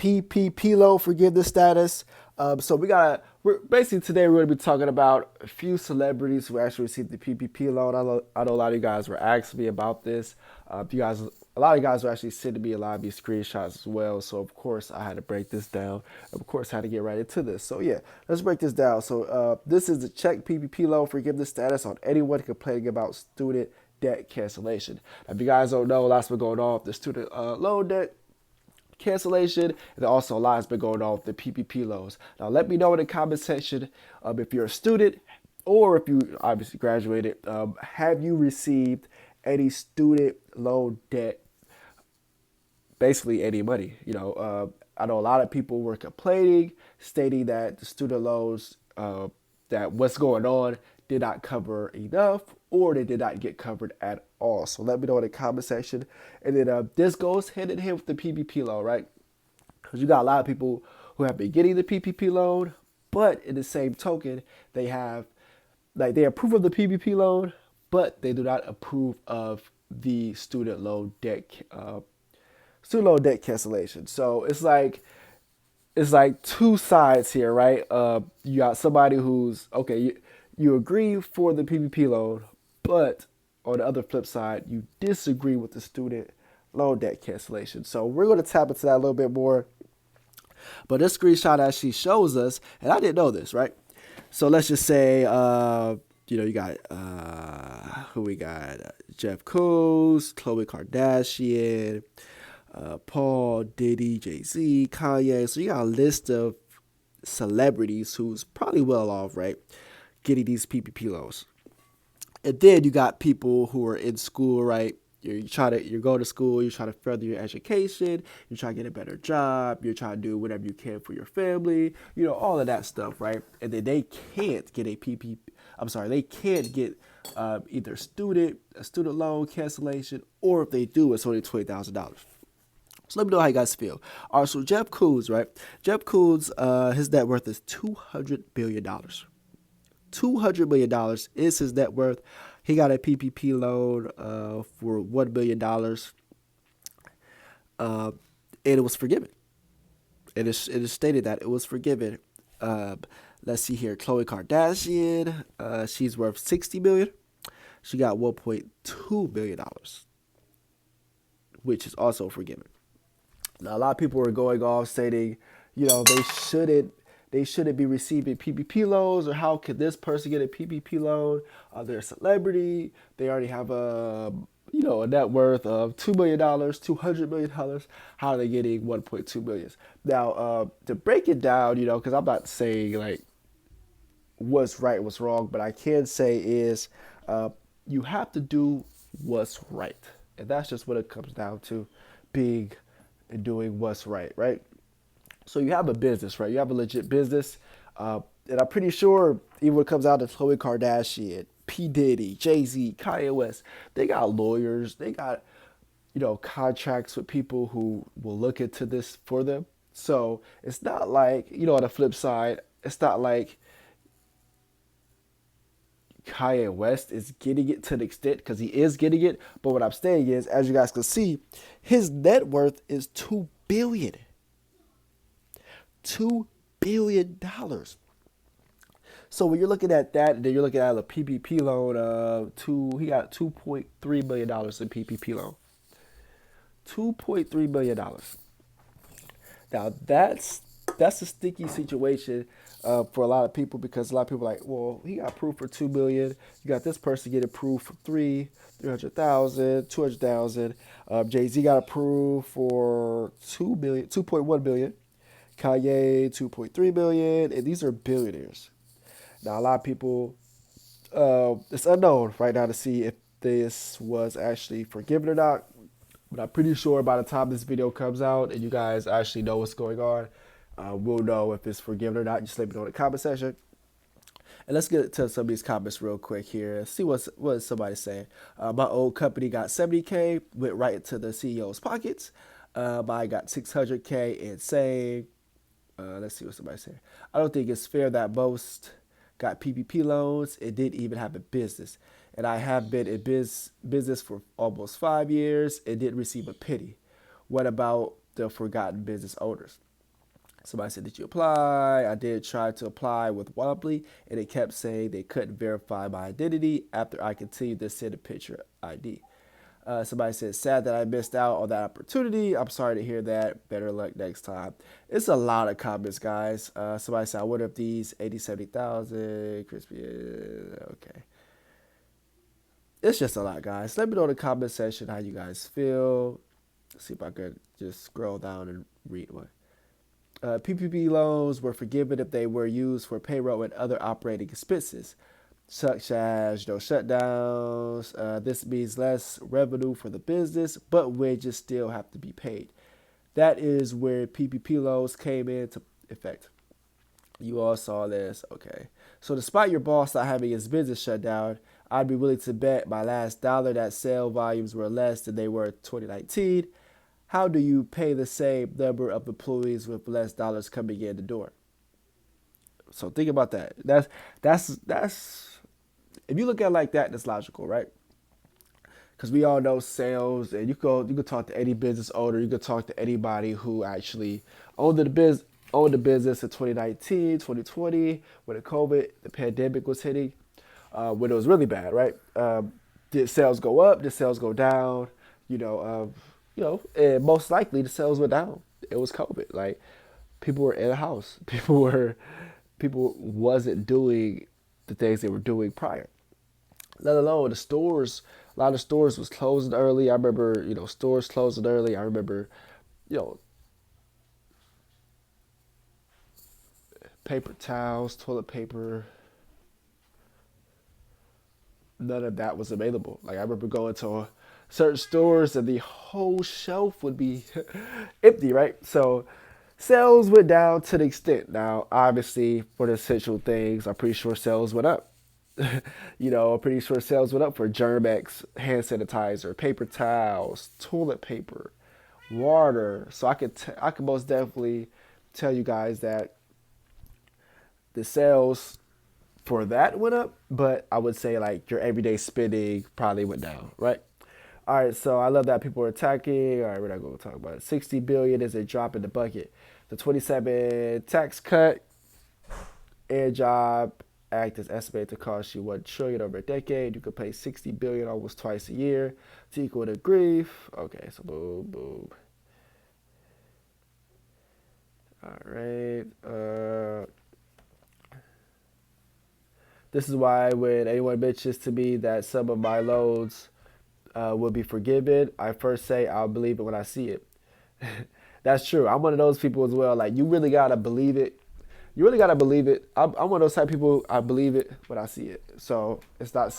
PPP loan forgiveness status. So we're basically today we're going to be talking about a few celebrities who actually received the PPP loan. I know a lot of you guys were asking me about this. A lot of you guys were actually sending me a lot of these screenshots as well. So of course I had to break this down. Of course I had to get right into this. So yeah, let's break this down. So this is the check PPP loan forgiveness status on anyone complaining about student debt cancellation. Now, if you guys don't know, lots been going on with the student loan debt cancellation, and also a lot has been going on with the PPP loans. Now, let me know in the comment section if you're a student or if you obviously graduated, have you received any student loan debt, basically any money? I know a lot of people were complaining, stating that the student loans, that what's going on did not cover enough or they did not get covered at all. So let me know in the comment section. And then this goes hand in hand with the PPP loan, right? Because you got a lot of people who have been getting the PPP loan, but in the same token, they approve of the PPP loan, but they do not approve of the student loan debt cancellation. So it's like two sides here, right? You got somebody who's okay. You agree for the PPP loan, but on the other flip side, you disagree with the student loan debt cancellation. So we're going to tap into that a little bit more. But this screenshot actually shows us, and I didn't know this, right? So let's just say, you got, who we got? Jeff Koons, Khloe Kardashian, Paul, Diddy, Jay-Z, Kanye. So you got a list of celebrities who's probably well off, right, getting these PPP loans. And then you got people who are in school, right? You're going to school, you're trying to further your education, you're trying to get a better job, you're trying to do whatever you can for your family, all of that stuff, right? And then they can't get they can't get either a student loan cancellation, or if they do, it's only $20,000. So let me know how you guys feel. All right, so Jeff Koons, right? Jeff Koons, his net worth is $200 billion. $200 million is his net worth. He got a PPP loan for $1 billion, and it was forgiven. It is stated that it was forgiven. Let's see here. Khloe Kardashian, she's worth $60 million. She got $1.2 billion, which is also forgiven. Now, a lot of people are going off stating, they shouldn't be receiving PPP loans, or how could this person get a PPP loan? They're a celebrity. They already have a net worth of $2 million, $200 million. How are they getting $1.2 billion? Now, to break it down, because I'm not saying like what's right, what's wrong, but I can say is you have to do what's right. And that's just what it comes down to, being and doing what's right, right? So you have a business, right? You have a legit business. And I'm pretty sure even when it comes out to Khloe Kardashian, P. Diddy, Jay-Z, Kanye West, they got lawyers. They got, contracts with people who will look into this for them. So it's not like, on the flip side, it's not like Kanye West is getting it to the extent, because he is getting it. But what I'm saying is, as you guys can see, his net worth is $2 billion. $2 billion. So when you're looking at that, and then you're looking at a PPP loan, he got $2.3 million in PPP loan. $2.3 million. Now that's a sticky situation for a lot of people, because a lot of people are like, well, he got approved for $2 million. You got this person get approved for $300,000, $200,000. Jay-Z got approved for $2.1 billion. Kanye, $2.3 billion, and these are billionaires. Now, a lot of people, it's unknown right now to see if this was actually forgiven or not, but I'm pretty sure by the time this video comes out and you guys actually know what's going on, we'll know if it's forgiven or not. Just let me know in the comment section. And let's get to some of these comments real quick here. See what somebody's saying. My old company got $70K, went right into the CEO's pockets. I got $600K in saved. Let's see what somebody's saying. I don't think it's fair that most got PPP loans and didn't even have a business. And I have been in business for almost 5 years and didn't receive a penny. What about the forgotten business owners? Somebody said, did you apply? I did try to apply with Wobbly, and it kept saying they couldn't verify my identity after I continued to send a picture ID. Somebody said, sad that I missed out on that opportunity. I'm sorry to hear that. Better luck next time. It's a lot of comments, guys. Somebody said, I wonder if these 80, 70,000 crispy. Okay. It's just a lot, guys. Let me know in the comment section how you guys feel. Let's see if I could just scroll down and read one. PPP loans were forgiven if they were used for payroll and other operating expenses, such as no shutdowns. This means less revenue for the business, but wages still have to be paid. That is where PPP loans came into effect. You all saw this. Okay. So despite your boss not having his business shut down, I'd be willing to bet my last dollar that sale volumes were less than they were in 2019. How do you pay the same number of employees with less dollars coming in the door? So think about that. That's if you look at it like that, that's logical, right? Because we all know sales, and you could talk to any business owner, you could talk to anybody who actually owned the business in 2019, 2020, when the pandemic was hitting, when it was really bad, right? Did sales go up? Did sales go down? You know, and most likely the sales went down. It was COVID. Like people were in the house. People wasn't doing the things they were doing prior. Let alone the stores. A lot of stores was closing early. I remember, stores closing early. I remember, you know, paper towels, toilet paper, none of that was available. Like I remember going to certain stores and the whole shelf would be empty, right? So sales went down to the extent. Now, obviously, for the essential things, I'm pretty sure sales went up. I'm pretty sure sales went up for Germ-X, hand sanitizer, paper towels, toilet paper, water. So I could most definitely tell you guys that the sales for that went up, but I would say like your everyday spending probably went down, right? All right, so I love that people are attacking. All right, we're not going to talk about it. 60 billion is a drop in the bucket. The 27 tax cut and job act is estimated to cost you 1 trillion over a decade. You could pay 60 billion almost twice a year to equal the grief. Okay, so boom, boom. All right. This is why when anyone mentions to me that some of my loans will be forgiven, I first say I'll believe it when I see it. That's true. I'm one of those people as well. Like you really gotta believe it. You really gotta believe it. I'm one of those type of people. I believe it when I see it. So it's not.